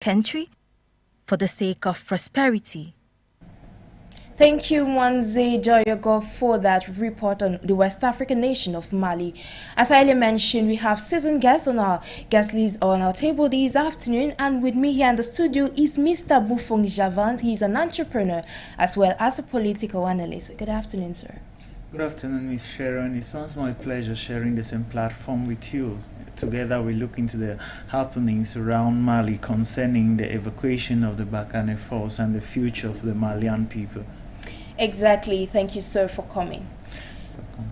country for the sake of prosperity. Thank you, MUANDZE Joyogo, for that report on the West African nation of Mali. As I earlier mentioned, we have seasoned guests on our guest list on our table this afternoon, and with me here in the studio is Mr. Mbofung Javans. He is an entrepreneur as well as a political analyst. Good afternoon, sir. Good afternoon, Ms. Sharon. It's once my pleasure sharing the same platform with you. Together we look into the happenings around Mali concerning the evacuation of the BARKHANE force and the future of the Malian people. Exactly. Thank you, sir, for coming.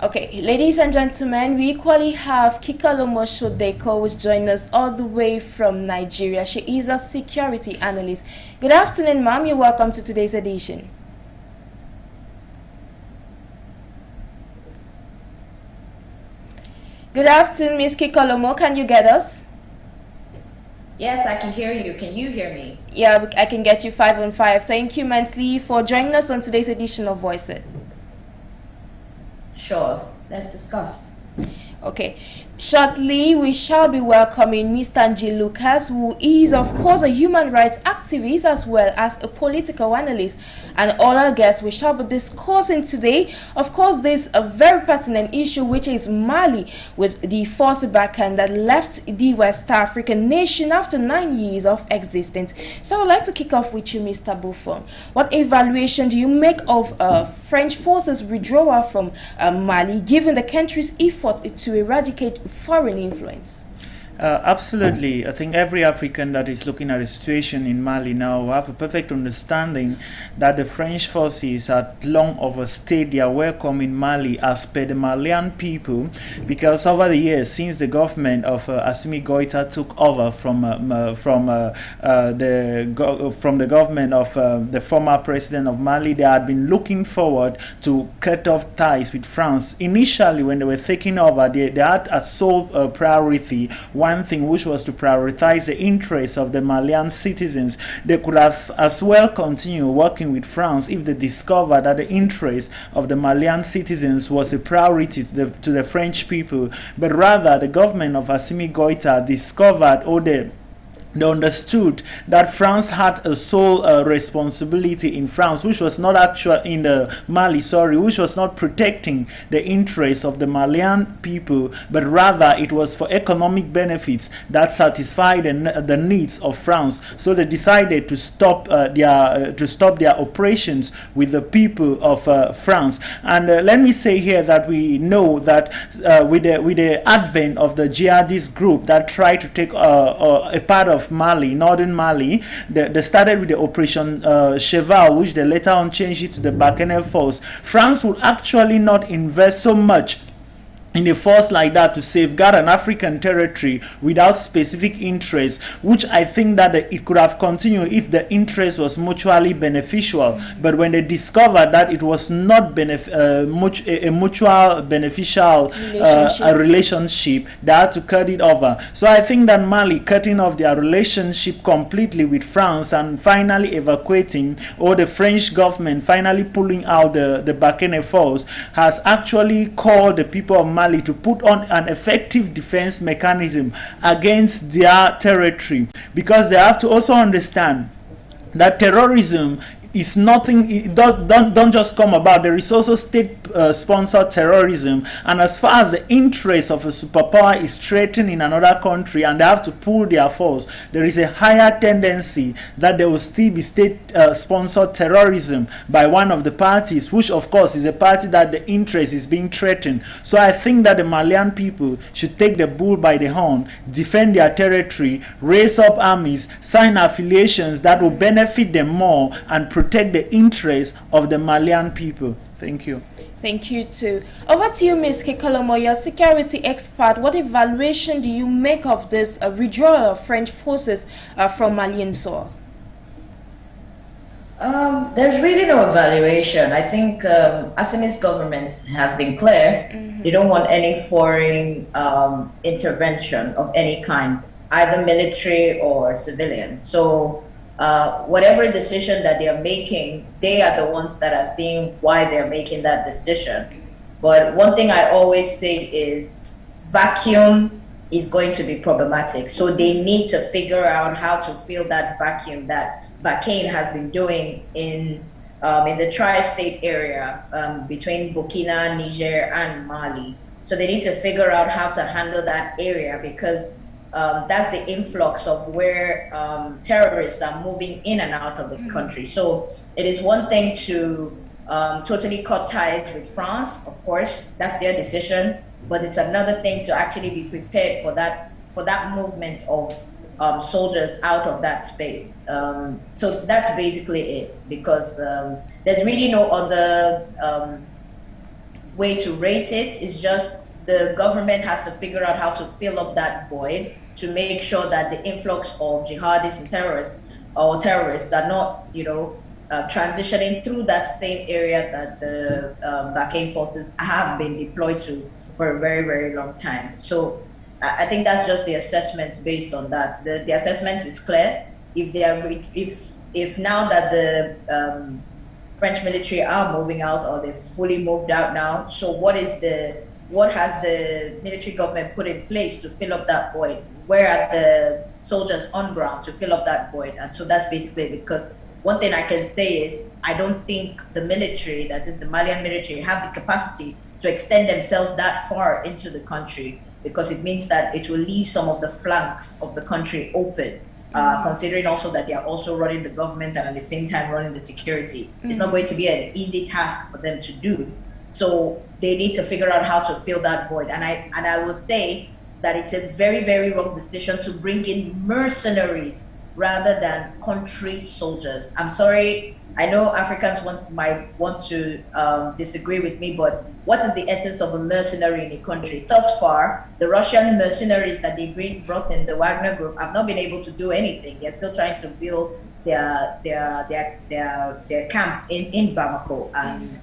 Okay, ladies and gentlemen, we equally have Kikelomo Shodeko, who's joined us all the way from Nigeria. She is a security analyst. Good afternoon, ma'am. You're welcome to today's edition. Good afternoon, Ms. Kikelomo. Can you get us? Yes, I can hear you. Can you hear me? Yeah, I can get you 5 on 5. Thank you immensely for joining us on today's edition of Voice It. Sure. Let's discuss. Okay. Shortly, we shall be welcoming Mr. Nji Lucas, who is, of course, a human rights activist as well as a political analyst. And all our guests we shall be discussing today, of course, there's a very pertinent issue, which is Mali, with the force BARKHANE that left the West African nation after 9 years of existence. So I would like to kick off with you, Mr. Mbofung. What evaluation do you make of French forces' withdrawal from Mali, given the country's effort to eradicate foreign influence? Absolutely. I think every African that is looking at the situation in Mali now have a perfect understanding that the French forces had long overstayed their welcome in Mali as per the Malian people, because over the years since the government of Assimi Goïta took over from the government of the former president of Mali, they had been looking forward to cut off ties with France. Initially, when they were taking over, they had a sole priority, one thing, which was to prioritize the interests of the Malian citizens. They could have as well continued working with France if they discovered that the interests of the Malian citizens was a priority to the French people. But rather, the government of Assimi Goïta discovered, or they understood that France had a sole responsibility in France, which was not which was not protecting the interests of the Malian people, but rather it was for economic benefits that satisfied the needs of France. So they decided to stop their operations with the people of France. And let me say here that we know that with the advent of the jihadist group that tried to take a part of Mali, northern Mali, they started with the Operation Cheval, which they later on changed it to the BARKHANE force. France would actually not invest so much in a force like that to safeguard an African territory without specific interest, which I think that it could have continued if the interest was mutually beneficial. But when they discovered that it was not a mutual beneficial relationship, they had to cut it over. So I think that Mali cutting off their relationship completely with France and finally evacuating, or the French government finally pulling out the BARKHANE force, has actually called the people of Mali to put on an effective defense mechanism against their territory, because they have to also understand that terrorism is nothing, it don't just come about. There is also state-sponsored terrorism, and as far as the interest of a superpower is threatened in another country and they have to pull their force, there is a higher tendency that there will still be state-sponsored terrorism by one of the parties, which of course is a party that the interest is being threatened. So I think that the Malian people should take the bull by the horn, defend their territory, raise up armies, sign affiliations that will benefit them more, and protect the interests of the Malian people. Thank you. Thank you too. Over to you, Ms. Kikelomo, you're a security expert. What evaluation do you make of this withdrawal of French forces from Malian soil? There's really no evaluation. I think Assimi's government has been clear. They don't want any foreign intervention of any kind, either military or civilian. So whatever decision that they are making, they are the ones that are seeing why they're making that decision. But one thing I always say is vacuum is going to be problematic. So they need to figure out how to fill that vacuum that BARKHANE has been doing in the tri-state area between Burkina, Niger, and Mali. So they need to figure out how to handle that area, because that's the influx of where terrorists are moving in and out of the country. So it is one thing to totally cut ties with France, of course, that's their decision, but it's another thing to actually be prepared for that movement of soldiers out of that space. So that's basically it, because there's really no other way to rate it. It's just the government has to figure out how to fill up that void to make sure that the influx of jihadists and terrorists are not, transitioning through that same area that the BARKHANE forces have been deployed to for a very, very long time. So I think that's just the assessment based on that. The assessment is clear. If now that the French military are moving out, or they've fully moved out now, so what has the military government put in place to fill up that void? Where are the soldiers on ground to fill up that void? And so that's basically it, because one thing I can say is I don't think the military, that is the Malian military, have the capacity to extend themselves that far into the country, because it means that it will leave some of the flanks of the country open, considering also that they are also running the government and at the same time running the security. It's not going to be an easy task for them to do. So they need to figure out how to fill that void. And I will say that it's a very, very wrong decision to bring in mercenaries rather than country soldiers. I'm sorry, I know Africans might want to disagree with me, but what is the essence of a mercenary in a country? Thus far, the Russian mercenaries that they brought in, the Wagner group, have not been able to do anything. They're still trying to build their camp in Bamako, and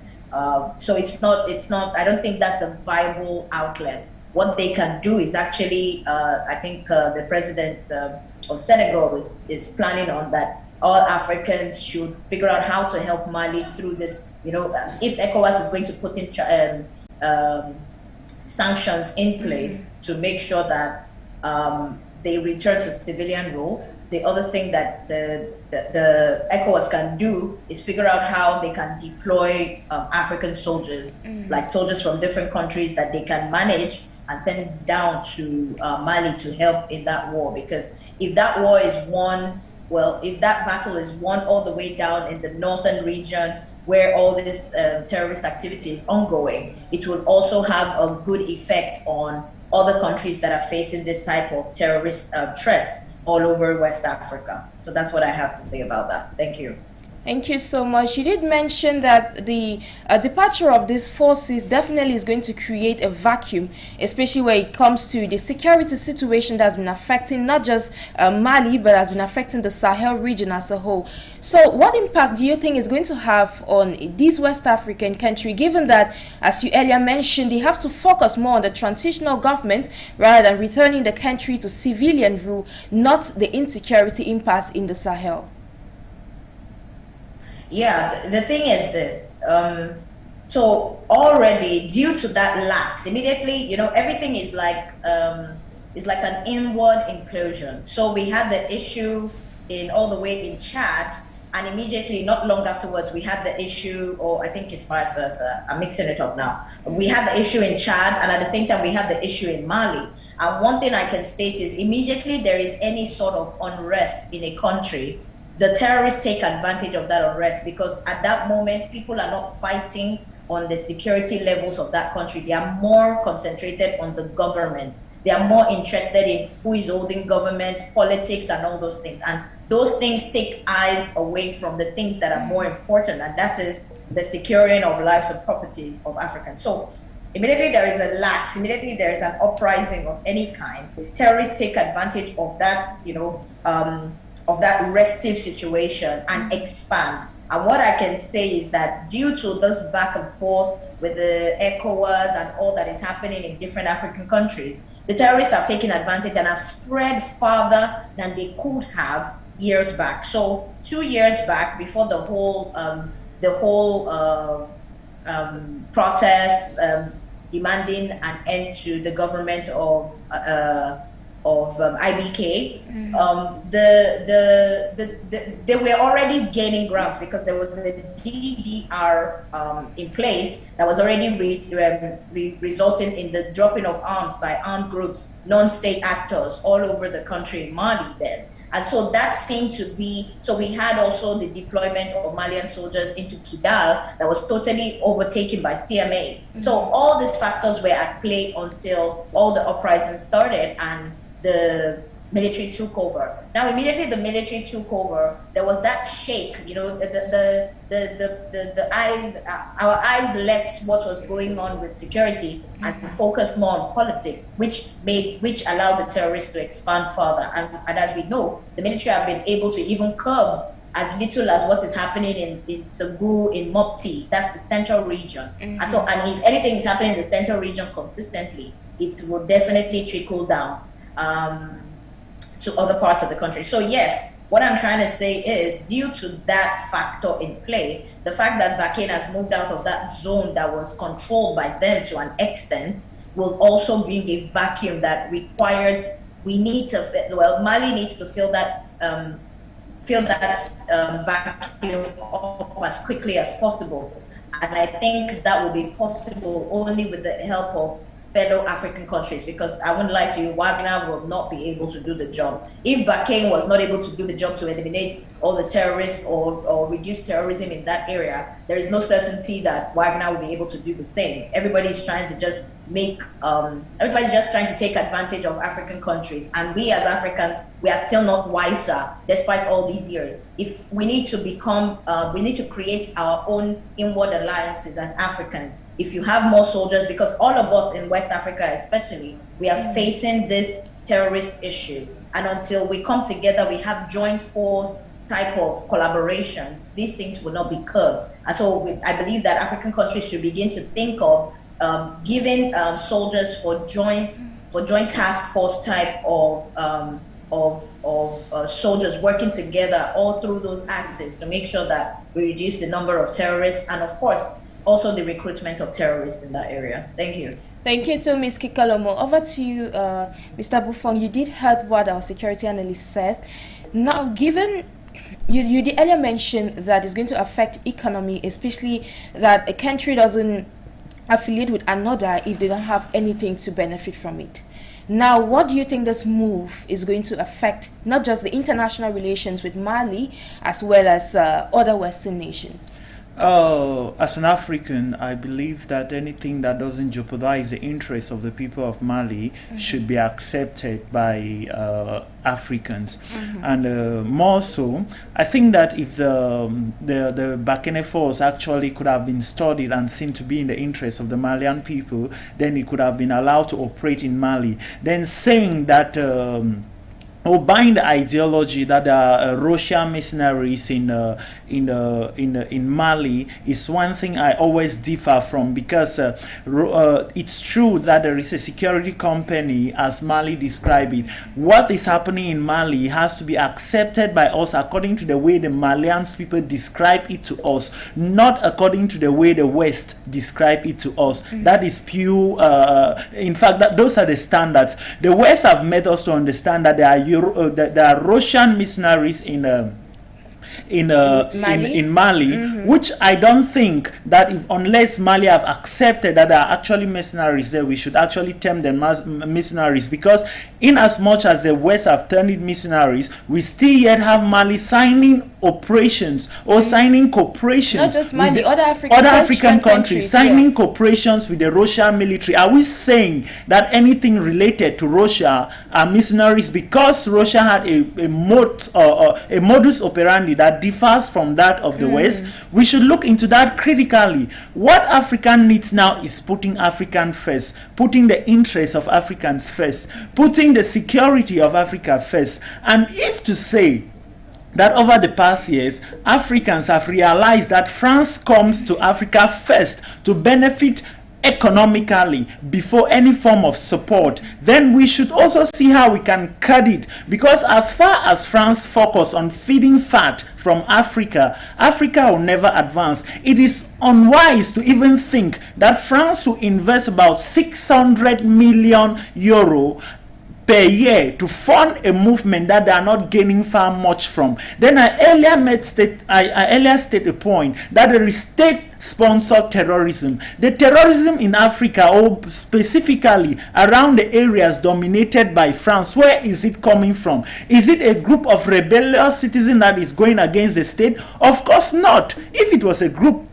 so it's not. I don't think that's a viable outlet. What they can do is actually, I think the president of Senegal is planning on that. All Africans should figure out how to help Mali through this. If ECOWAS is going to put in sanctions in place to make sure that they return to civilian rule, the other thing that the ECOWAS can do is figure out how they can deploy African soldiers, like soldiers from different countries that they can manage and send down to Mali to help in that war. Because if that war is won, if that battle is won all the way down in the northern region where all this terrorist activity is ongoing, it will also have a good effect on other countries that are facing this type of terrorist threats all over West Africa. So that's what I have to say about that. Thank you. Thank you so much. You did mention that the departure of these forces definitely is going to create a vacuum, especially when it comes to the security situation that's been affecting not just Mali, but has been affecting the Sahel region as a whole. So what impact do you think is going to have on these West African countries, given that, as you earlier mentioned, they have to focus more on the transitional government rather than returning the country to civilian rule, not the insecurity impasse in the Sahel? Yeah, the thing is this. So already, due to that lax, immediately, everything is like an inward implosion. So we had the issue all the way in Chad, and immediately, not long afterwards, we had the issue, or I think it's vice versa. I'm mixing it up now. We had the issue in Chad, and at the same time, we had the issue in Mali. And one thing I can state is immediately there is any sort of unrest in a country, the terrorists take advantage of that unrest, because at that moment, people are not fighting on the security levels of that country. They are more concentrated on the government. They are more interested in who is holding government, politics, and all those things. And those things take eyes away from the things that are more important, and that is the securing of lives and properties of Africans. So immediately there is a lax, immediately there is an uprising of any kind. Terrorists take advantage of that, of that restive situation and expand. And what I can say is that due to this back and forth with the ECOWAS and all that is happening in different African countries, the terrorists have taken advantage and have spread farther than they could have years back. So 2 years back, before the whole protests, demanding an end to the government of IBK. They were already gaining grounds because there was a DDR in place that was already resulting in the dropping of arms by armed groups, non-state actors all over the country in Mali then. And so that seemed to be, so we had also the deployment of Malian soldiers into Kidal that was totally overtaken by CMA. So all these factors were at play until all the uprisings started and the military took over. Now, immediately the military took over, there was that shake, you know, the eyes, our eyes left what was going on with security and focused more on politics, which allowed the terrorists to expand further. And as we know, the military have been able to even curb as little as what is happening in Segu, in Mopti, that's the central region. And so, and if anything is happening in the central region consistently, it will definitely trickle down to other parts of the country. So yes, what I'm trying to say is, due to that factor in play, the fact that Barkhane has moved out of that zone that was controlled by them to an extent will also bring a vacuum that requires, we need to, well, Mali needs to fill that vacuum up as quickly as possible. And I think that will be possible only with the help of fellow African countries, because I wouldn't lie to you, Wagner will not be able to do the job. If Barkhane was not able to do the job to eliminate all the terrorists or reduce terrorism in that area, there is no certainty that Wagner will be able to do the same. Everybody's trying to just make, everybody's just trying to take advantage of African countries. And we as Africans, we are still not wiser despite all these years. If we need to become, we need to create our own inward alliances as Africans. If you have more soldiers, because all of us in West Africa especially, we are facing this terrorist issue. And until we come together, we have joint force type of collaborations, these things will not be curbed. And so I believe that African countries should begin to think of giving soldiers for joint task force type of soldiers working together all through those axes to make sure that we reduce the number of terrorists and, of course, also the recruitment of terrorists in that area. Thank you. Thank you to Ms. Kikelomo. Over to you, Mr. Mbofung. You did heard what our security analyst said. Now, given you did earlier mention that it's going to affect economy, especially that a country doesn't affiliate with another if they don't have anything to benefit from it. Now, what do you think this move is going to affect, not just the international relations with Mali, as well as other Western nations? As an African, I believe that anything that doesn't jeopardize the interests of the people of Mali should be accepted by Africans. And more so, I think that if the Barkhane force actually could have been studied and seen to be in the interests of the Malian people, then it could have been allowed to operate in Mali. Then saying that or buying the ideology that Russian mercenaries in Mali is one thing I always differ from, because it's true that there is a security company, as Mali described it. What is happening in Mali has to be accepted by us according to the way the Malians people describe it to us, not according to the way the West describe it to us. That is pure, in fact, those are the standards. The West have made us to understand that there are Russian mercenaries in Mali, which I don't think that unless Mali have accepted that there are actually mercenaries there, we should actually term them as mercenaries, because in as much as the West have termed it mercenaries, we still yet have Mali signing operations or signing cooperations. Not just Mali, other African countries signing cooperations with the Russian military. Are we saying that anything related to Russia are mercenaries because Russia had a modus operandi that differs from that of the West? We should look into that critically. What Africa needs now is putting African first, putting the interests of Africans first, putting the security of Africa first. And if to say that over the past years, Africans have realized that France comes to Africa first to benefit economically before any form of support, then we should also see how we can cut it, because as far as France focus on feeding fat from Africa, Africa will never advance. It is unwise to even think that France will invest about 600 million euro per year to fund a movement that they are not gaining far much from. Then I earlier stated a point that there is state-sponsored terrorism. The terrorism in Africa, or specifically around the areas dominated by France, where is it coming from? Is it a group of rebellious citizens that is going against the state? Of course not. If it was a group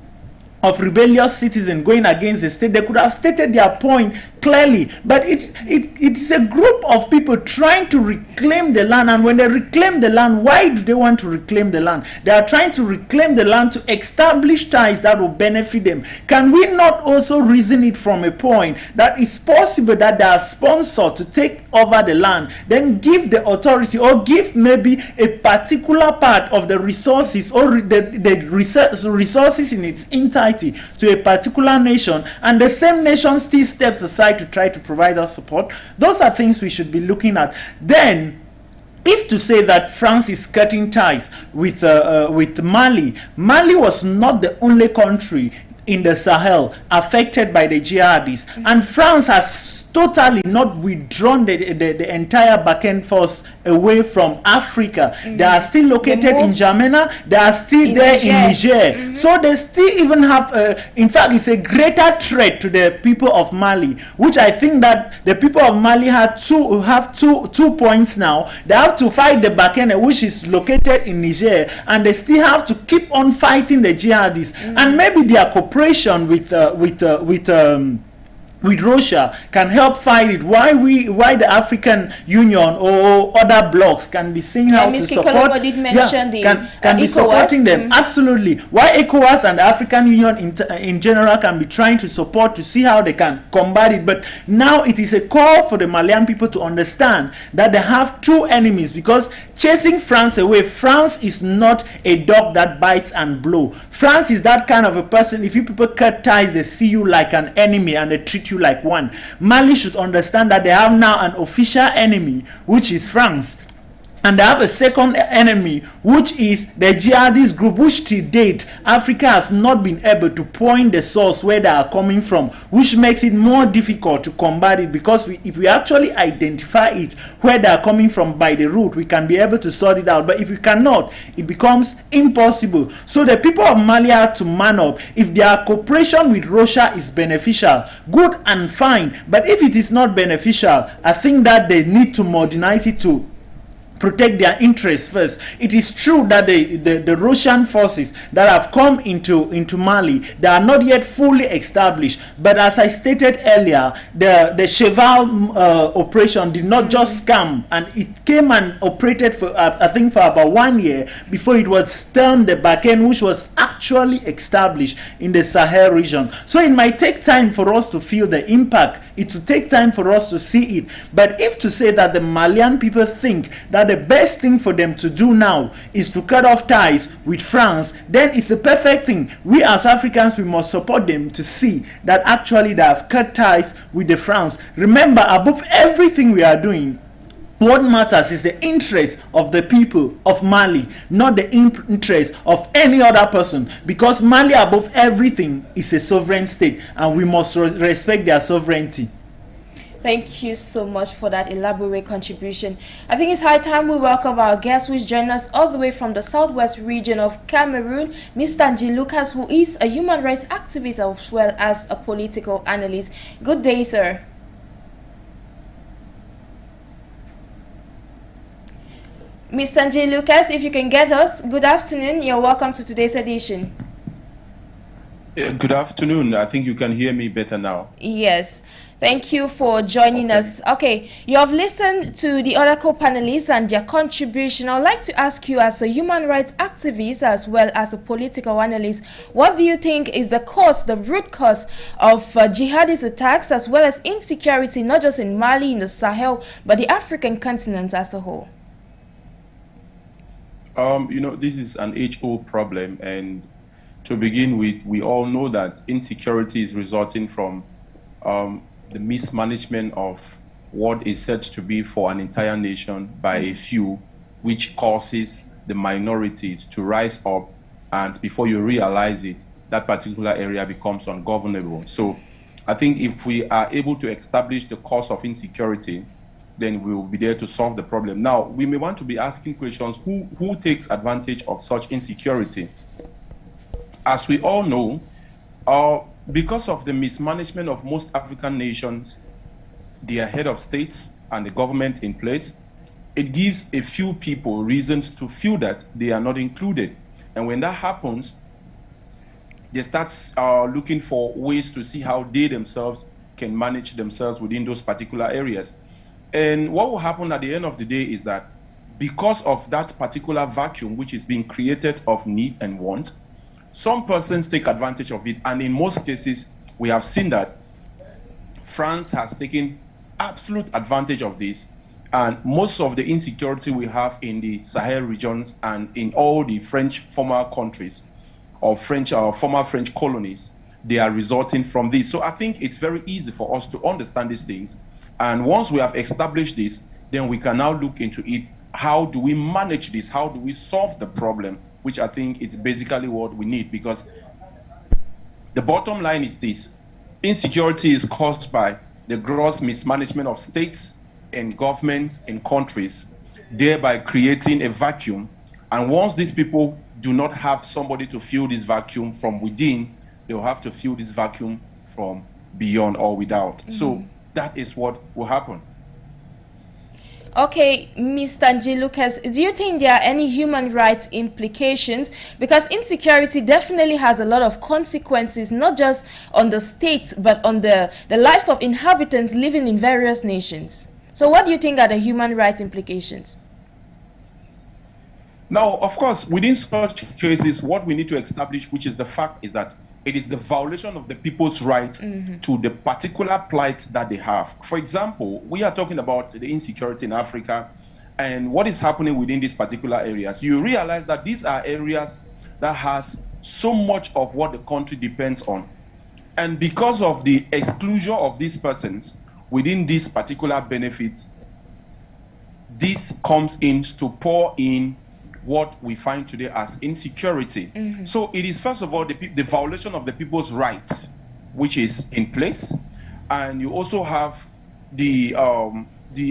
of rebellious citizens going against the state, they could have stated their point clearly, but it's a group of people trying to reclaim the land. And when they reclaim the land, why do they want to reclaim the land? They are trying to reclaim the land to establish ties that will benefit them. Can we not also reason it from a point that it's possible that they are sponsored to take over the land, then give the authority, or give maybe a particular part of the resources, or the resources in its entirety to a particular nation, and the same nation still steps aside to try to provide us support? Those are things we should be looking at. Then, if to say that France is cutting ties with Mali, Mali was not the only country in the Sahel affected by the jihadists, and France has totally not withdrawn the entire BARKHANE force away from Africa. They are still located in N'Djamena, they are still there in Niger. So they still even have in fact, it's a greater threat to the people of Mali, which I think that the people of Mali have two points now. They have to fight the BARKHANE, which is located in Niger, and they still have to keep on fighting the jihadists. And maybe their cooperation with Russia can help fight it. Why the African Union or other blocs can be seeing how to support. Kikelomo did mention can be supporting them. Absolutely. Why ECOWAS and the African Union in general can be trying to support to see how they can combat it. But now it is a call for the Malian people to understand that they have two enemies, because chasing France away, France is not a dog that bites and blows. France is that kind of a person. If you people cut ties, they see you like an enemy and they treat you like one. Mali should understand that they have now an official enemy, which is France, and they have a second enemy, which is the jihadist group, which to date Africa has not been able to point the source where they are coming from, which makes it more difficult to combat it, because if we actually identify it where they are coming from by the root, we can be able to sort it out. But if we cannot, it becomes impossible. So the people of Mali have to man up. If their cooperation with Russia is beneficial, good and fine, but if it is not beneficial, I think that they need to modernize it to protect their interests first. It is true that the Russian forces that have come into Mali, they are not yet fully established, but as I stated earlier, the Cheval operation did not just come, and it came and operated for I think for about 1 year before it was termed the BARKHANE, which was actually established in the Sahel region. So it might take time for us to feel the impact, it will take time for us to see it. But if to say that the Malian people think that the best thing for them to do now is to cut off ties with France, then it's a perfect thing. We as Africans, we must support them to see that actually they have cut ties with the France. Remember, above everything we are doing, what matters is the interest of the people of Mali, not the interest of any other person, because Mali above everything is a sovereign state, and we must respect their sovereignty. Thank you so much for that elaborate contribution. I think it's high time we welcome our guest, which joined us all the way from the southwest region of Cameroon, Mr. Nji Lucas, who is a human rights activist as well as a political analyst. Good day, sir. Mr. Nji Lucas, if you can get us, good afternoon. You're welcome to today's edition. Good afternoon. I think you can hear me better now. Yes. Thank you for joining us. Okay, you have listened to the other co-panelists and their contribution. I would like to ask you, as a human rights activist as well as a political analyst, what do you think is the cause, the root cause of jihadist attacks as well as insecurity, not just in Mali, in the Sahel, but the African continent as a whole? You know, this is an age-old problem, and to begin with, we all know that insecurity is resulting from the mismanagement of what is said to be for an entire nation by a few, which causes the minority to rise up, and before you realize it, that particular area becomes ungovernable. So I think if we are able to establish the cause of insecurity, then we will be there to solve the problem. Now, we may want to be asking questions, who takes advantage of such insecurity? As we all know, because of the mismanagement of most African nations, their head of states and the government in place, it gives a few people reasons to feel that they are not included. And when that happens, they start looking for ways to see how they themselves can manage themselves within those particular areas. And what will happen at the end of the day is that because of that particular vacuum which is being created of need and want, some persons take advantage of it. And in most cases, we have seen that France has taken absolute advantage of this. And most of the insecurity we have in the Sahel regions and in all the French former countries or former French colonies, they are resulting from this. So I think it's very easy for us to understand these things. And once we have established this, then we can now look into it. How do we manage this? How do we solve the problem? Which I think is basically what we need, because the bottom line is this: insecurity is caused by the gross mismanagement of states and governments and countries, thereby creating a vacuum. And once these people do not have somebody to fill this vacuum from within, they'll have to fill this vacuum from beyond or without. So that is what will happen. Okay, Mr. Nji Lucas, do you think there are any human rights implications? Because insecurity definitely has a lot of consequences, not just on the states, but on the lives of inhabitants living in various nations. So what do you think are the human rights implications? Now, of course, within such cases, what we need to establish, which is the fact, is that it is the violation of the people's rights to the particular plight that they have. For example, we are talking about the insecurity in Africa and what is happening within these particular areas. You realize that these are areas that has so much of what the country depends on. And because of the exclusion of these persons within this particular benefit, this comes in to pour in what we find today as insecurity. So it is, first of all, the violation of the people's rights, which is in place, and you also have the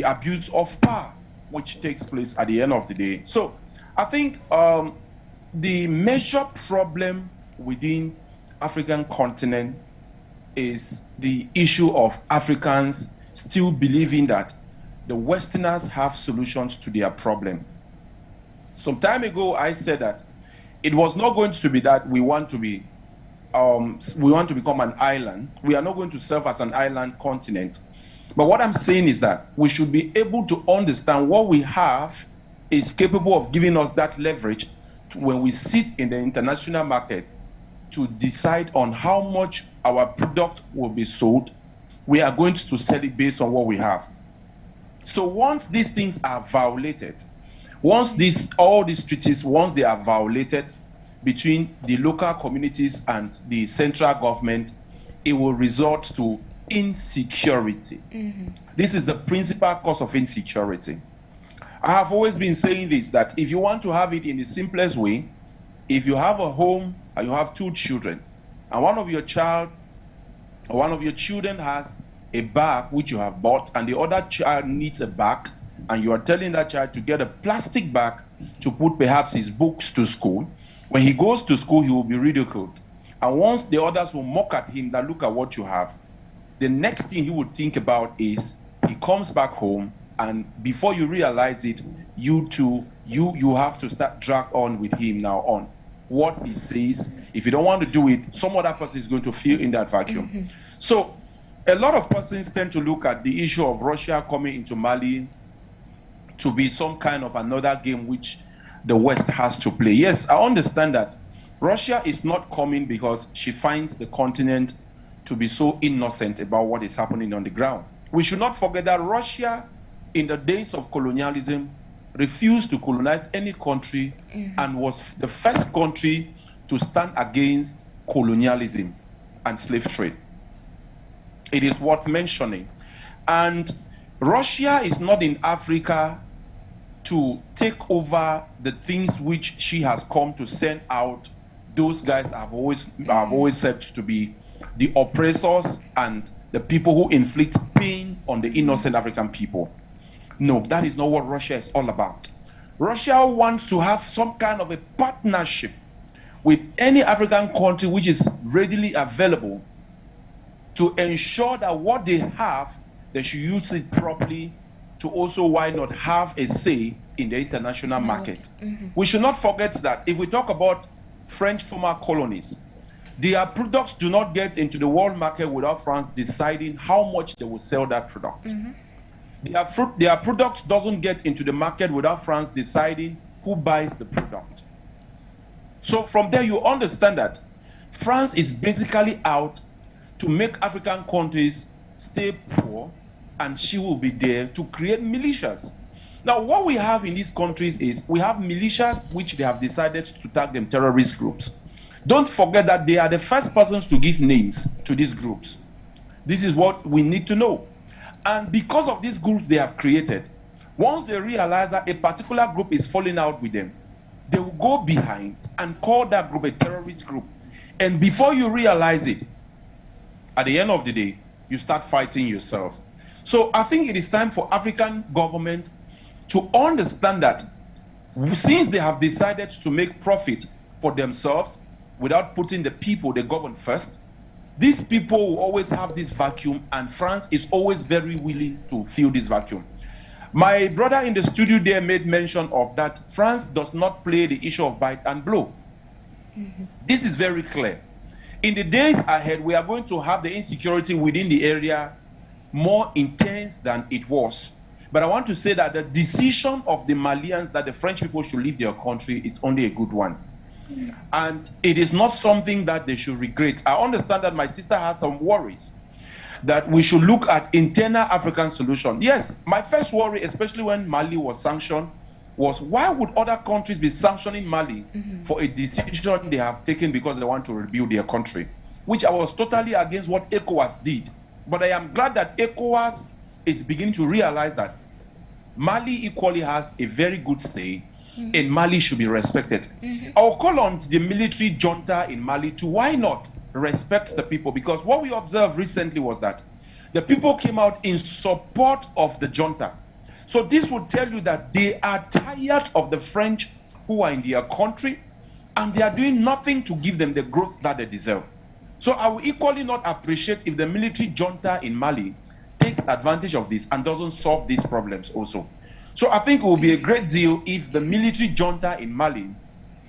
abuse of power, which takes place at the end of the day. So I think the major problem within African continent is the issue of Africans still believing that the Westerners have solutions to their problem. Some time ago, I said that it was not going to be that we want to become an island. We are not going to serve as an island continent. But what I'm saying is that we should be able to understand what we have is capable of giving us that leverage when we sit in the international market to decide on how much our product will be sold. We are going to sell it based on what we have. So once these things are violated, once all these treaties, once they are violated between the local communities and the central government, it will result to insecurity. This is the principal cause of insecurity. I have always been saying this, that if you want to have it in the simplest way, if you have a home and you have two children, and one of your children has a bag which you have bought, and the other child needs a bag, and you are telling that child to get a plastic bag to put perhaps his books to school, when he goes to school, he will be ridiculed. And once the others will mock at him that look at what you have, the next thing he would think about is he comes back home, and before you realize it, you have to start drag on with him now on what he says. If you don't want to do it, some other person is going to fill in that vacuum. So a lot of persons tend to look at the issue of Russia coming into Mali to be some kind of another game which the West has to play. Yes, I understand that Russia is not coming because she finds the continent to be so innocent about what is happening on the ground. We should not forget that Russia, in the days of colonialism, refused to colonize any country and was the first country to stand against colonialism and slave trade. It is worth mentioning. And Russia is not in Africa to take over the things which she has come to send out. Those guys have always said to be the oppressors and the people who inflict pain on the innocent African people. No, that is not what Russia is all about. Russia wants to have some kind of a partnership with any African country which is readily available to ensure that what they have, they should use it properly to also, why not, have a say in the international market. We should not forget that if we talk about French former colonies, their products do not get into the world market without France deciding how much they will sell that product. Their products doesn't get into the market without France deciding who buys the product. So from there you understand that France is basically out to make African countries stay poor, and she will be there to create militias. Now what we have in these countries is we have militias which they have decided to tag them terrorist groups. Don't forget that they are the first persons to give names to these groups. This is what we need to know. And because of these groups they have created, once they realize that a particular group is falling out with them, they will go behind and call that group a terrorist group. And before you realize it, at the end of the day, you start fighting yourselves. So I think it is time for African governments to understand that since they have decided to make profit for themselves without putting the people they govern first, these people will always have this vacuum, and France is always very willing to fill this vacuum. My brother in the studio there made mention of that France does not play the issue of bite and blow. This is very clear. In the days ahead, we are going to have the insecurity within the area more intense than it was. But I want to say that the decision of the Malians that the French people should leave their country is only a good one. And it is not something that they should regret. I understand that my sister has some worries that we should look at internal African solution. Yes, my first worry, especially when Mali was sanctioned, was why would other countries be sanctioning Mali for a decision they have taken because they want to rebuild their country, which I was totally against what ECOWAS did. But I am glad that ECOWAS is beginning to realize that Mali equally has a very good say, and Mali should be respected. I'll call on the military junta in Mali to why not respect the people, because what we observed recently was that the people came out in support of the junta. So this would tell you that they are tired of the French who are in their country, and they are doing nothing to give them the growth that they deserve. So I will equally not appreciate if the military junta in Mali takes advantage of this and doesn't solve these problems also. So I think it will be a great deal if the military junta in Mali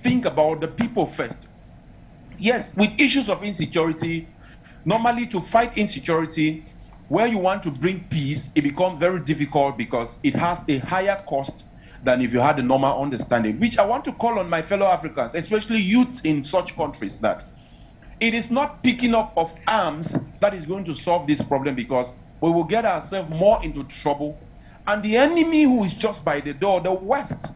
think about the people first. Yes, with issues of insecurity, normally to fight insecurity, where you want to bring peace, it becomes very difficult because it has a higher cost than if you had a normal understanding, which I want to call on my fellow Africans, especially youth in such countries, that it is not picking up of arms that is going to solve this problem, because we will get ourselves more into trouble. And the enemy who is just by the door, the West,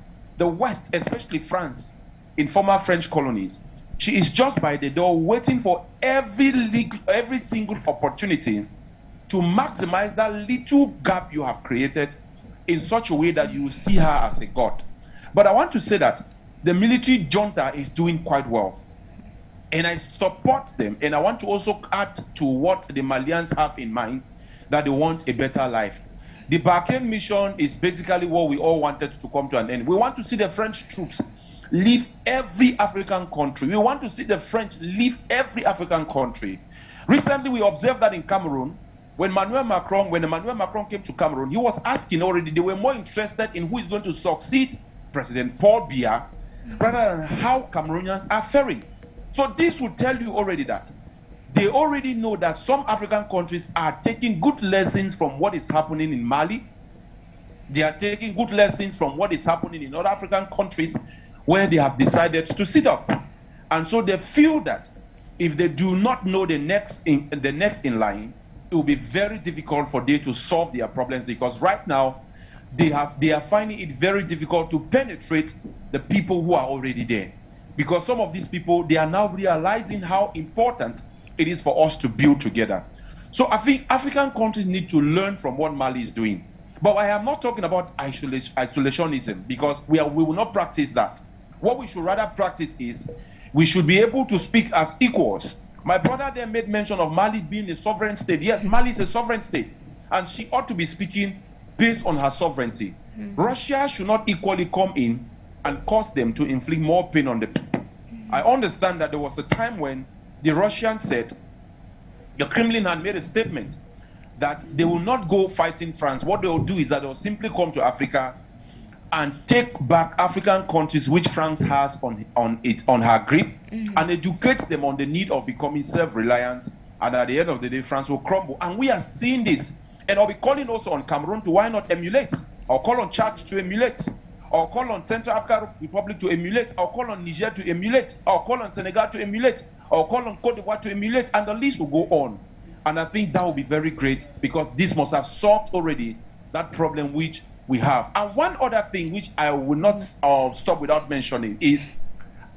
especially France, in former French colonies, she is just by the door waiting for every single opportunity to maximize that little gap you have created in such a way that you see her as a god. But I want to say that the military junta is doing quite well, and I support them, and I want to also add to what the Malians have in mind, that they want a better life. The BARKHANE mission is basically what we all wanted to come to an end. We want to see the French troops leave every African country. We want to see the French leave every African country. Recently, we observed that in Cameroon, when Emmanuel Macron came to Cameroon, he was asking already, they were more interested in who is going to succeed President Paul Biya rather than how Cameroonians are faring. So this will tell you already that they already know that some African countries are taking good lessons from what is happening in Mali. They are taking good lessons from what is happening in other African countries where they have decided to sit up. And so they feel that if they do not know the next in line, it will be very difficult for them to solve their problems, because right now they are finding it very difficult to penetrate the people who are already there. Because some of these people, they are now realizing how important it is for us to build together. So I think African countries need to learn from what Mali is doing. But I am not talking about isolationism, because we will not practice that. What we should rather practice is we should be able to speak as equals. My brother there made mention of Mali being a sovereign state. Yes, Mali is a sovereign state, and she ought to be speaking based on her sovereignty. Russia should not equally come in and cause them to inflict more pain on the people. I understand that there was a time when the Russians said, the Kremlin had made a statement that they will not go fighting France. What they will do is that they will simply come to Africa and take back African countries which France has on her grip, and educate them on the need of becoming self-reliant. And at the end of the day, France will crumble. And we are seeing this. And I'll be calling also on Cameroon to why not emulate? I'll call on Chad to emulate. I'll call on Central African Republic to emulate. I'll call on Niger to emulate. I'll call on Senegal to emulate. I'll call on Cote d'Ivoire to emulate. And the list will go on. And I think that will be very great, because this must have solved already that problem which we have. And one other thing which I will not stop without mentioning is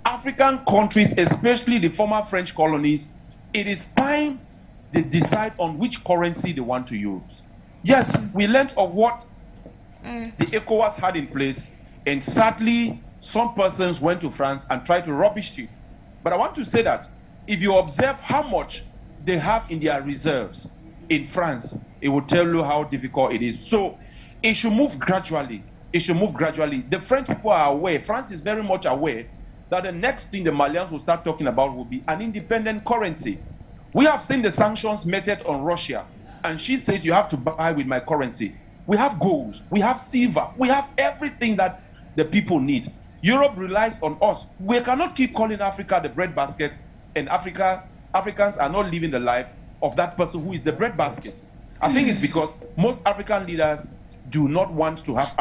African countries, especially the former French colonies, it is time they decide on which currency they want to use. Yes, we learned of what the ECOWAS had in place, and sadly, some persons went to France and tried to rubbish it. But I want to say that if you observe how much they have in their reserves in France, it will tell you how difficult it is. So it should move gradually. It should move gradually. The French people are aware, France is very much aware, that the next thing the Malians will start talking about will be an independent currency. We have seen the sanctions meted on Russia, and she says you have to buy with my currency. We have gold, we have silver, we have everything that the people need. Europe relies on us. We cannot keep calling Africa the breadbasket, and Africans are not living the life of that person who is the breadbasket. I think it's because most African leaders do not want to have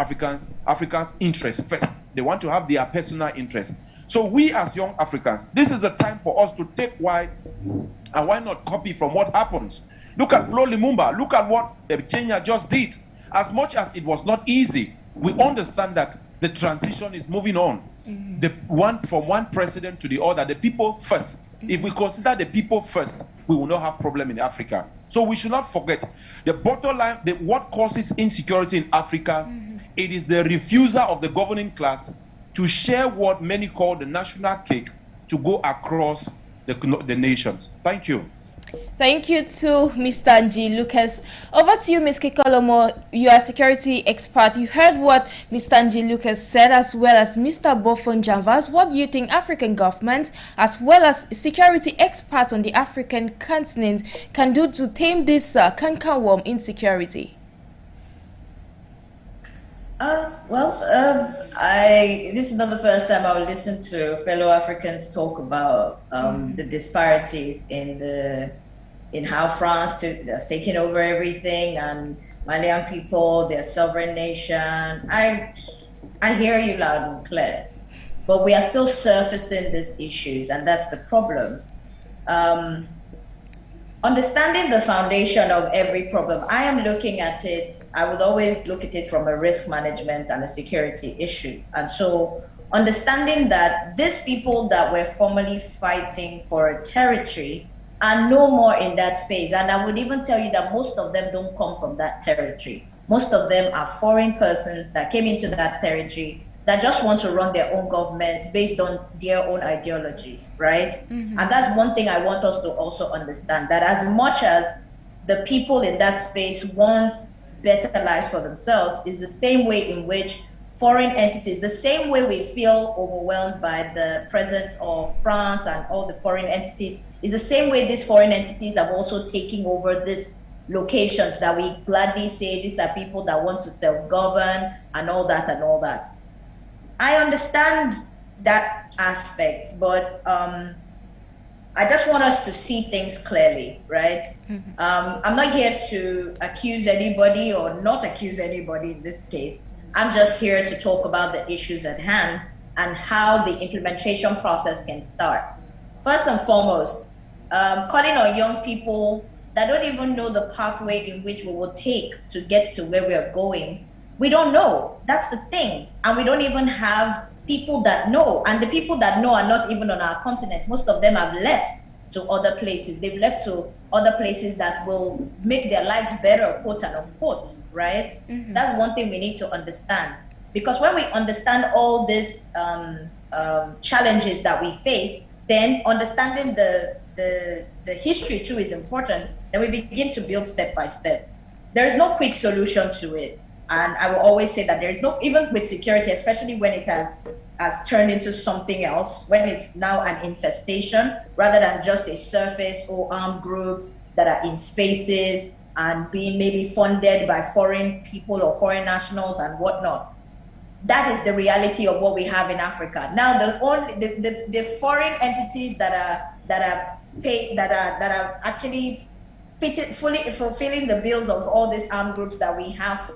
Africans' interests first. They want to have their personal interests. So we as young Africans, this is the time for us to take why, and why not copy from what happens. Look at Flo Lumumba. Look at what Kenya just did. As much as it was not easy, we understand that the transition is moving on. From one president to the other, the people first. If we consider the people first, we will not have problem in Africa. So we should not forget the bottom line, what causes insecurity in Africa, it is the refusal of the governing class to share what many call the national cake to go across the nations. Thank you. Thank you to Mr. Nji Lucas. Over to you, Ms. Kikelomo. You are a security expert. You heard what Mr. Nji Lucas said, as well as Mr. Mbofung Javans. What do you think African governments, as well as security experts on the African continent, can do to tame this cankerworm insecurity? This is not the first time I will listen to fellow Africans talk about the disparities in how France has taken over everything, and Malian people, their sovereign nation. I hear you loud and clear, but we are still surfacing these issues, and that's the problem. Understanding the foundation of every problem, I am looking at it, I would always look at it from a risk management and a security issue. And so understanding that these people that were formerly fighting for a territory are no more in that phase. And I would even tell you that most of them don't come from that territory. Most of them are foreign persons that came into that territory that just want to run their own government based on their own ideologies, right? And that's one thing I want us to also understand, that as much as the people in that space want better lives for themselves, is the same way in which foreign entities, the same way we feel overwhelmed by the presence of France and all the foreign entities, is the same way these foreign entities have also taken over these locations that we gladly say these are people that want to self-govern and all that and all that. I understand that aspect, but I just want us to see things clearly, right? I'm not here to accuse anybody or not accuse anybody in this case. I'm just here to talk about the issues at hand and how the implementation process can start. First and foremost, calling on young people that don't even know the pathway in which we will take to get to where we are going. We don't know. That's the thing. And we don't even have people that know. And the people that know are not even on our continent. Most of them have left to other places. They've left to other places that will make their lives better, quote and unquote, right? That's one thing we need to understand. Because when we understand all these challenges that we face, then understanding the history too is important. Then we begin to build step by step. There is no quick solution to it. And I will always say that there is no, even with security, especially when it has turned into something else, when it's now an infestation, rather than just a surface or armed groups that are in spaces and being maybe funded by foreign people or foreign nationals and whatnot. That is the reality of what we have in Africa. Now, the foreign entities that are actually fully fulfilling the bills of all these armed groups that we have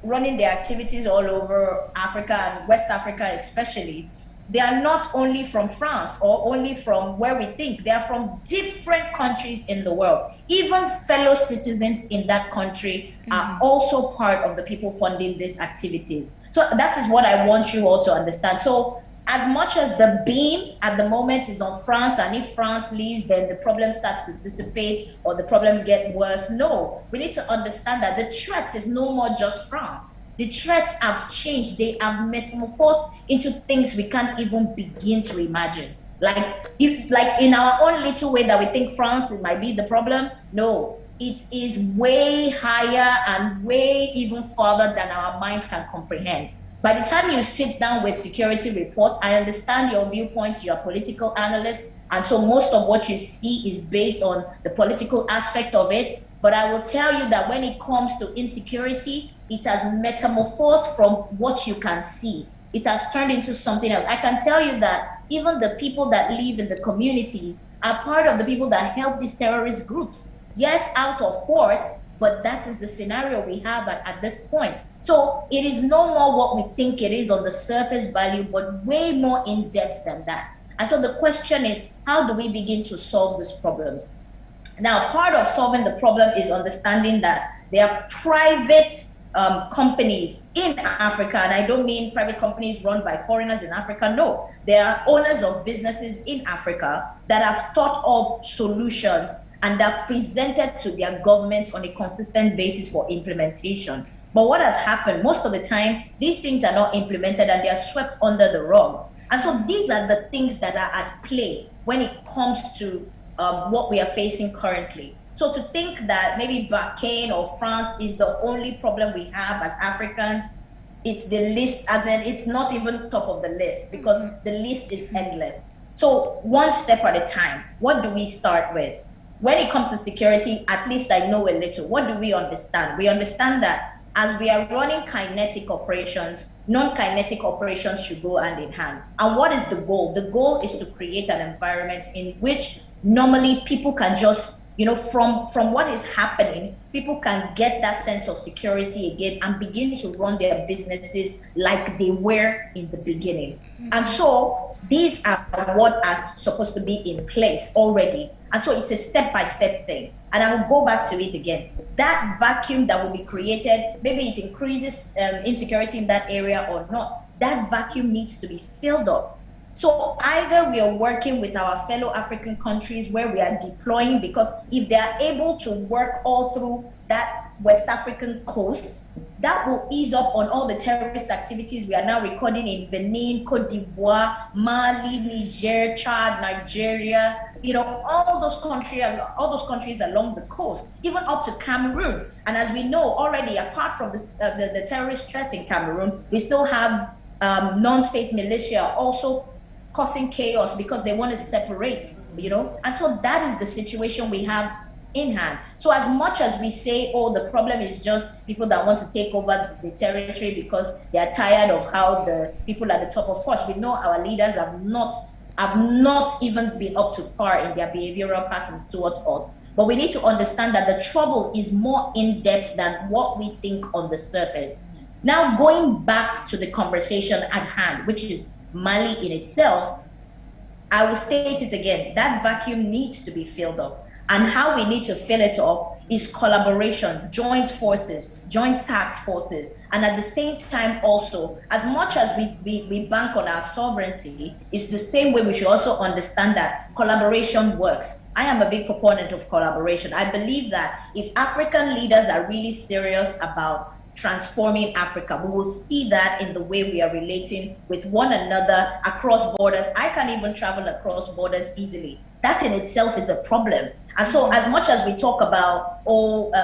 running their activities all over Africa and West Africa especially, they are not only from France or only from where we think. They are from different countries in the world. Even fellow citizens in that country are also part of the people funding these activities. So that is what I want you all to understand. So as much as the beam at the moment is on France, and if France leaves, then the problem starts to dissipate or the problems get worse. No, we need to understand that the threat is no more just France. The threats have changed. They have metamorphosed into things we can't even begin to imagine. Like in our own little way that we think France might be the problem. No, it is way higher and way even further than our minds can comprehend. By the time you sit down with security reports, I understand your viewpoints, you're a political analyst, and so most of what you see is based on the political aspect of it. But I will tell you that when it comes to insecurity, it has metamorphosed from what you can see. It has turned into something else. I can tell you that even the people that live in the communities are part of the people that help these terrorist groups. Yes, out of force, but that is the scenario we have at this point. So it is no more what we think it is on the surface value, but way more in depth than that. And so the question is, how do we begin to solve these problems? Now, part of solving the problem is understanding that there are private companies in Africa, and I don't mean private companies run by foreigners in Africa. No, there are owners of businesses in Africa that have thought of solutions and have presented to their governments on a consistent basis for implementation. But what has happened, most of the time, these things are not implemented and they are swept under the rug. And so these are the things that are at play when it comes to what we are facing currently. So to think that maybe BARKHANE or France is the only problem we have as Africans, it's the list, as in it's not even top of the list, because the list is endless. So one step at a time, what do we start with? When it comes to security, at least I know a little. What do we understand? We understand that as we are running kinetic operations, non-kinetic operations should go hand in hand. And what is the goal? The goal is to create an environment in which normally people can just, from what is happening, people can get that sense of security again and begin to run their businesses like they were in the beginning. And so these are what are supposed to be in place already. And so it's a step-by-step thing. And I will go back to it again. That vacuum that will be created, maybe it increases insecurity in that area or not, that vacuum needs to be filled up. So either we are working with our fellow African countries where we are deploying, because if they are able to work all through that West African coast, that will ease up on all the terrorist activities we are now recording in Benin, Cote d'Ivoire, Mali, Niger, Chad, Nigeria, all those countries along the coast, even up to Cameroon. And as we know already, apart from the terrorist threat in Cameroon, we still have non-state militia also causing chaos because they want to separate, and so that is the situation we have in hand. So as much as we say, oh, the problem is just people that want to take over the territory because they are tired of how the people at the top, of course, we know our leaders have not even been up to par in their behavioral patterns towards us. But we need to understand that the trouble is more in depth than what we think on the surface. Now, going back to the conversation at hand, which is Mali in itself, I will state it again, that vacuum needs to be filled up. And how we need to fill it up is collaboration, joint forces, joint task forces. And at the same time also, as much as we bank on our sovereignty, it's the same way we should also understand that collaboration works. I am a big proponent of collaboration. I believe that if African leaders are really serious about transforming Africa, we will see that in the way we are relating with one another across borders. I can't even travel across borders easily. That in itself is a problem. And so as much as we talk about,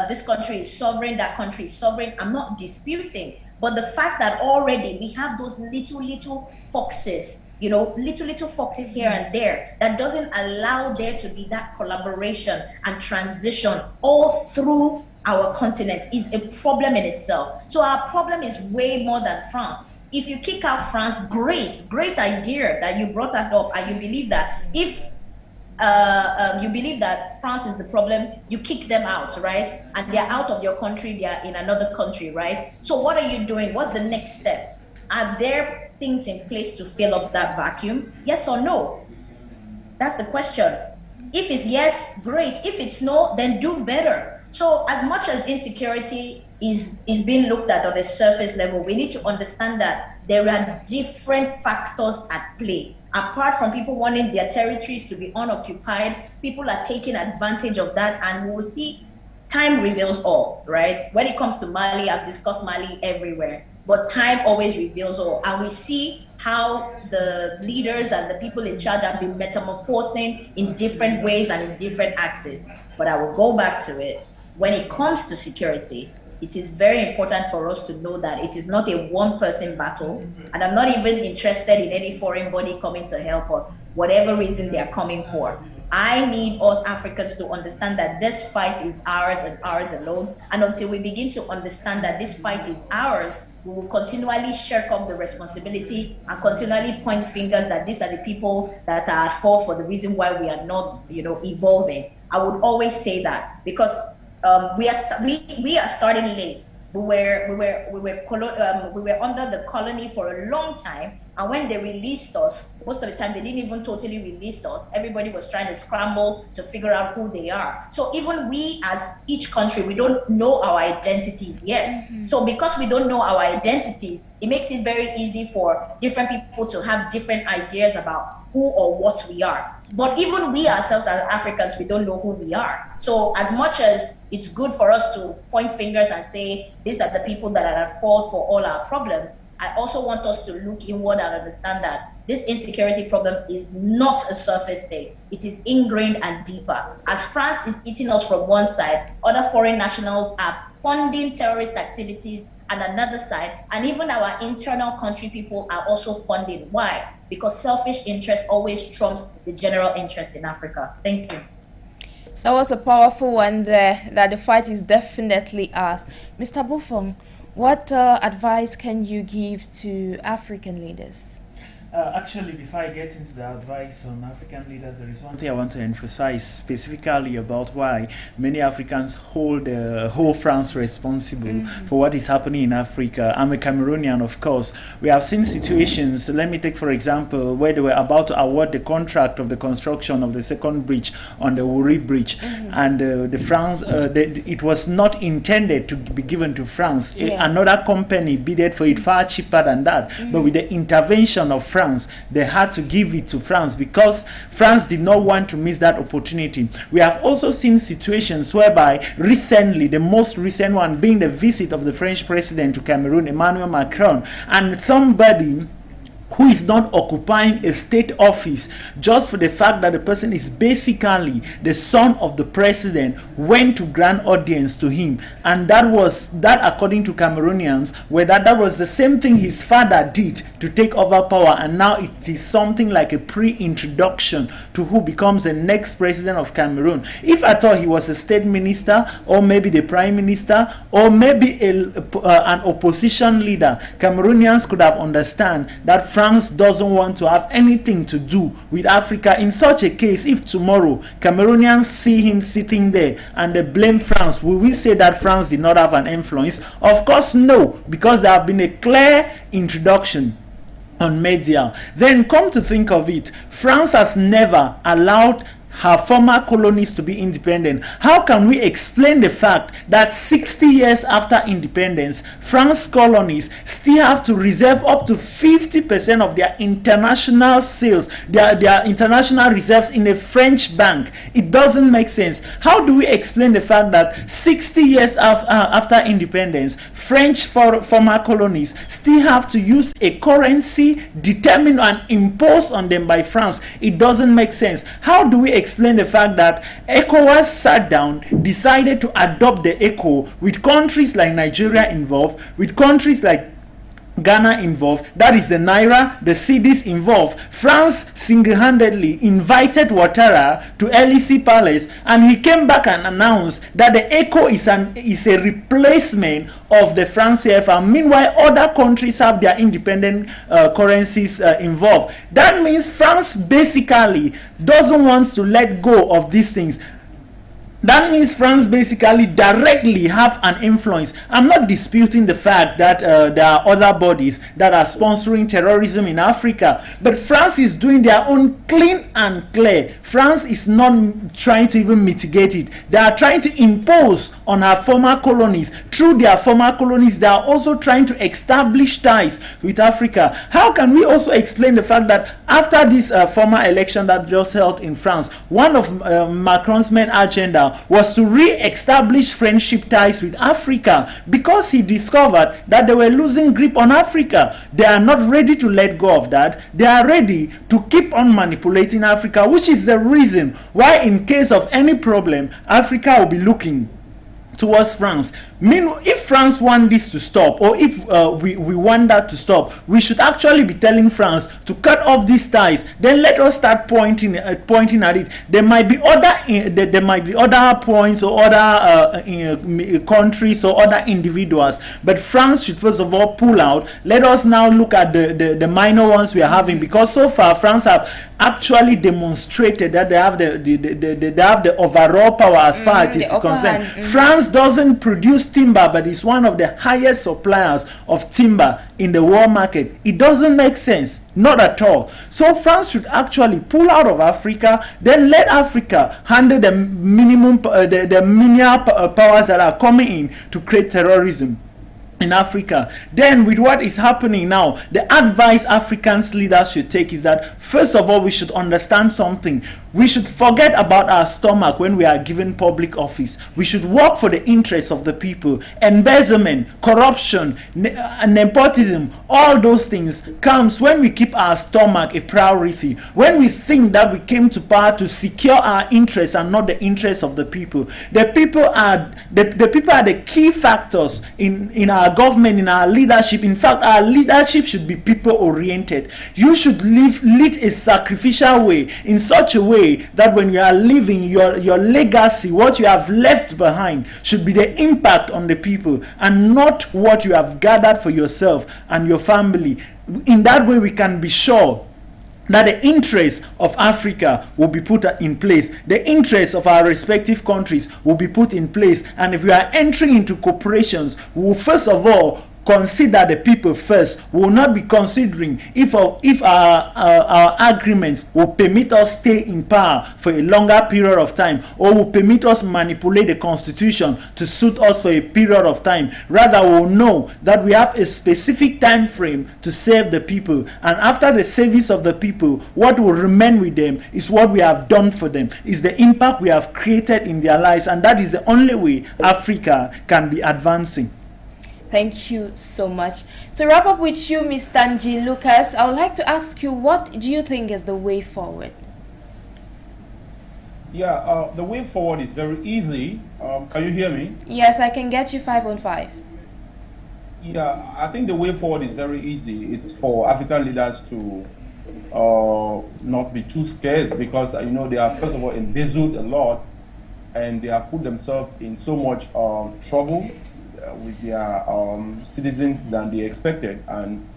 this country is sovereign, that country is sovereign, I'm not disputing. But the fact that already we have those little foxes, you know, little foxes here and there, that doesn't allow there to be that collaboration and transition all through our continent, is a problem in itself. So our problem is way more than France. If you kick out France, great idea that you brought that up, and you believe that if you believe that France is the problem, you kick them out, right? And they're out of your country, they're in another country, right? So what are you doing? What's the next step? Are there things in place to fill up that vacuum? Yes or no? That's the question. If it's yes, great. If it's no, then do better. So as much as insecurity is being looked at on a surface level, we need to understand that there are different factors at play. Apart from people wanting their territories to be unoccupied, people are taking advantage of that, and we will see time reveals all, right? When it comes to Mali, I've discussed Mali everywhere, but time always reveals all. And we see how the leaders and the people in charge have been metamorphosing in different ways and in different axes. But I will go back to it. When it comes to security, it is very important for us to know that it is not a one-person battle, and I'm not even interested in any foreign body coming to help us, whatever reason they are coming for. I need us Africans to understand that this fight is ours and ours alone, and until we begin to understand that this fight is ours, we will continually shirk up the responsibility and continually point fingers that these are the people that are at fault for the reason why we are not, you know, evolving. I would always say that, because we are starting late. We were under the colony for a long time, and when they released us, most of the time they didn't even totally release us. Everybody was trying to scramble to figure out who they are. So even we, as each country, we don't know our identities yet. So because we don't know our identities, it makes it very easy for different people to have different ideas about who or what we are. But even we ourselves as Africans, we don't know who we are. So as much as it's good for us to point fingers and say, these are the people that are at fault for all our problems, I also want us to look inward and understand that this insecurity problem is not a surface thing. It is ingrained and deeper. As France is eating us from one side, other foreign nationals are funding terrorist activities on another side, and even our internal country people are also funding. Why? Because selfish interest always trumps the general interest in Africa. Thank you. That was a powerful one there, that the fight is definitely ours. Mr. Mbofung, what advice can you give to African leaders? Actually, before I get into the advice on African leaders, there is one thing I want to emphasize specifically about why many Africans hold France responsible for what is happening in Africa. I'm a Cameroonian, of course. We have seen situations, let me take for example, where they were about to award the contract of the construction of the second bridge on the Uri Bridge, and it was not intended to be given to France. Yes. Another company bidded for it far cheaper than that, but with the intervention of France, they had to give it to France because France did not want to miss that opportunity. We have also seen situations whereby recently, the most recent one being the visit of the French president to Cameroon, Emmanuel Macron, and somebody who is not occupying a state office just for the fact that the person is basically the son of the president, went to grant audience to him. And that according to Cameroonians, that was the same thing his father did to take over power, and now it is something like a pre-introduction to who becomes the next president of Cameroon. If at all he was a state minister, or maybe the prime minister, or maybe an opposition leader, Cameroonians could have understand that France doesn't want to have anything to do with Africa. In such a case, if tomorrow Cameroonians see him sitting there and they blame France, will we say that France did not have an influence? Of course no, because there have been a clear introduction on media. Then come to think of it, France has never allowed her former colonies to be independent. How can we explain the fact that 60 years after independence, France colonies still have to reserve up to 50% of their international sales, their international reserves in a French bank? It doesn't make sense. How do we explain the fact that 60 years after independence, French former colonies still have to use a currency determined and imposed on them by France? It doesn't make sense. How do we explain the fact that ECOWAS sat down, decided to adopt the ECO with countries like Nigeria involved, with countries like Ghana involved, that is the Naira, the cedis involved? France single-handedly invited Ouattara to Elysee Palace, and he came back and announced that the ECO is a replacement of the franc CFA. Meanwhile, other countries have their independent currencies involved. That means France basically doesn't want to let go of these things. That means France basically directly have an influence. I'm not disputing the fact that there are other bodies that are sponsoring terrorism in Africa, but France is doing their own clean and clear. France is not trying to even mitigate it. They are trying to impose on her former colonies. Through their former colonies, they are also trying to establish ties with Africa. How can we also explain the fact that after this former election that just held in France, one of Macron's main agenda was to re-establish friendship ties with Africa, because he discovered that they were losing grip on Africa. They are not ready to let go of that. They are ready to keep on manipulating Africa, which is the reason why, in case of any problem, Africa will be looking towards France. Meanwhile, if France want this to stop, or if we want that to stop, we should actually be telling France to cut off these ties. Then let us start pointing at it. There might be other points or other countries or other individuals, but France should first of all pull out. Let us now look at the minor ones we are having, because so far France have actually demonstrated that they have the overall power as far as it is concerned. France doesn't produce timber, but it's one of the highest suppliers of timber in the world market. It doesn't make sense, not at all. So France should actually pull out of Africa, then let Africa handle the minimal powers that are coming in to create terrorism in Africa. Then with what is happening now, the advice Africans leaders should take is that, first of all, we should understand something. We should forget about our stomach when we are given public office. We should work for the interests of the people. Embezzlement, corruption, nepotism, all those things comes when we keep our stomach a priority, when we think that we came to power to secure our interests and not the interests of the people. The people are the key factors in our government, in our leadership. In fact, our leadership should be people oriented. You should lead a sacrificial way, in such a way that when you are leaving, your legacy, what you have left behind, should be the impact on the people and not what you have gathered for yourself and your family. In that way, we can be sure that the interests of Africa will be put in place. The interests of our respective countries will be put in place. And if we are entering into corporations, we will first of all consider the people first. We will not be considering if our agreements will permit us stay in power for a longer period of time, or will permit us manipulate the constitution to suit us for a period of time. Rather, we will know that we have a specific time frame to serve the people, and after the service of the people, what will remain with them is what we have done for them, is the impact we have created in their lives, and that is the only way Africa can be advancing. Thank you so much. To wrap up with you, Mr. Nji Lucas, I would like to ask you, what do you think is the way forward? Yeah, the way forward is very easy. Can you hear me? Yes, I can get you 5 on 5. Yeah, I think the way forward is very easy. It's for African leaders to not be too scared, because you know, they are first of all embezzled a lot, and they have put themselves in so much trouble with their citizens than they expected, and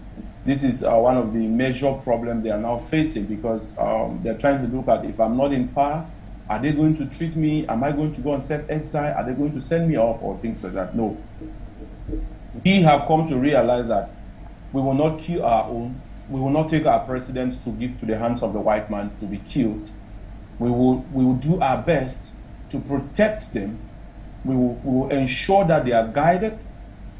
this is one of the major problems they are now facing, because they're trying to look at, if I'm not in power, are they going to treat me? Am I going to go and set exile? Are they going to send me off, or things like that? No. We have come to realize that we will not kill our own. We will not take our presidents to give to the hands of the white man to be killed. We will do our best to protect them. We will ensure that they are guided,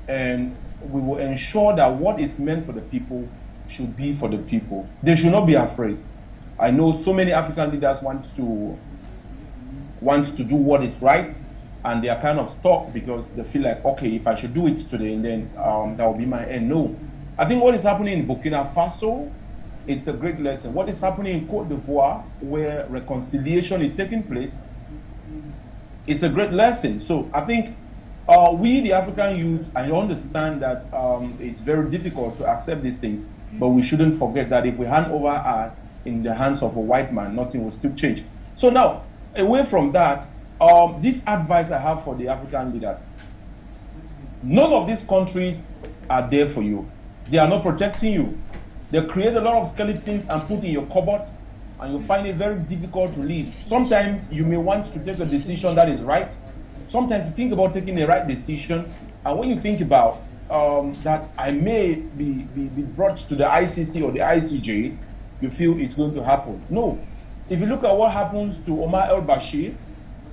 and we will ensure that what is meant for the people should be for the people. They should not be afraid. I know so many African leaders want to do what is right, and they are kind of stuck because they feel like, okay, if I should do it today, then that will be my end. No. I think what is happening in Burkina Faso, it's a great lesson. What is happening in Côte d'Ivoire, where reconciliation is taking place, it's a great lesson. So I think we, the African youth, I understand that it's very difficult to accept these things, but we shouldn't forget that if we hand over us in the hands of a white man, nothing will still change. So now, away from that, this advice I have for the African leaders: none of these countries are there for you. They are not protecting you. They create a lot of skeletons and put in your cupboard, and you find it very difficult to leave. Sometimes you may want to take a decision that is right. Sometimes you think about taking the right decision, and when you think about that I may be brought to the ICC or the ICJ, you feel it's going to happen. No. If you look at what happens to Omar el-Bashir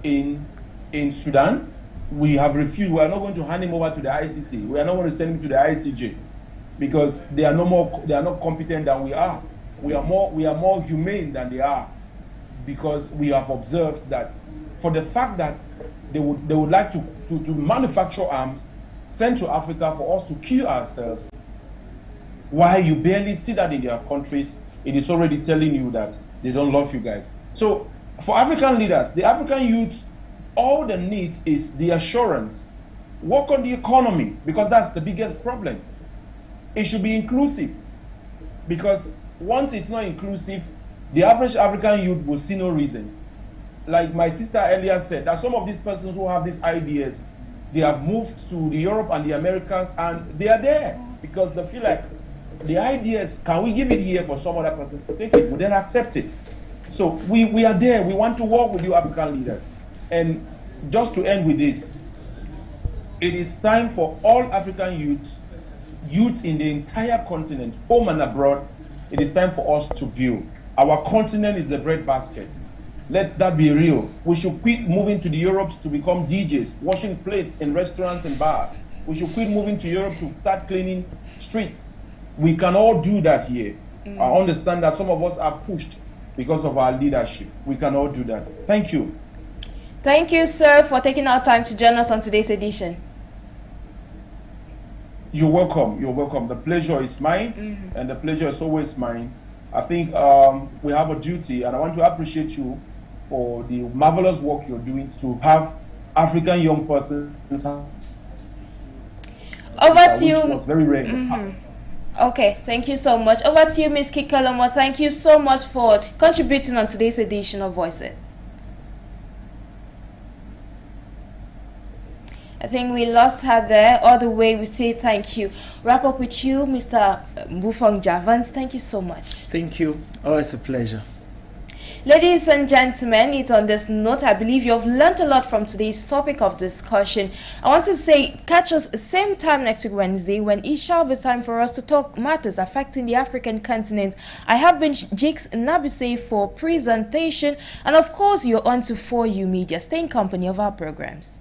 in Sudan, we have refused. We are not going to hand him over to the ICC. We are not going to send him to the ICJ because they are not competent than we are. We are more humane than they are, because we have observed that for the fact that they would like to manufacture arms, sent to Africa for us to kill ourselves, while you barely see that in their countries, it is already telling you that they don't love you guys. So for African leaders, the African youth, all they need is the assurance. Work on the economy, because that's the biggest problem. It should be inclusive, because once it's not inclusive, the average African youth will see no reason. Like my sister earlier said, that some of these persons who have these ideas, they have moved to the Europe and the Americas, and they are there because they feel like the ideas, can we give it here for some other person to take it? We then accept it. So we are there. We want to work with you African leaders. And just to end with this, it is time for all African youth in the entire continent, home and abroad, it is time for us to build. Our continent is the breadbasket. Let that be real. We should quit moving to the Europe to become DJs, washing plates in restaurants and bars. We should quit moving to Europe to start cleaning streets. We can all do that here. I understand that some of us are pushed because of our leadership. We can all do that. Thank you. Thank you, sir, for taking our time to join us on today's edition. You're welcome. You're welcome. The pleasure is mine, and the pleasure is always mine. I think we have a duty, and I want to appreciate you for the marvelous work you're doing to have African young persons. Over to you. Was very rare. Okay, thank you so much. Over to you, Ms. Kikelomo. Thank you so much for contributing on today's edition of Voice It. I think we lost her there. All the way, we say thank you. Wrap up with you, Mr. Mbofung Javans. Thank you so much. Thank you. Always a pleasure. Ladies and gentlemen, it's on this note, I believe you've learned a lot from today's topic of discussion. I want to say, catch us same time next week Wednesday, when it shall be time for us to talk matters affecting the African continent. I have been Jakes Nabise for presentation, and of course you're on to 4U Media. Stay in company of our programs.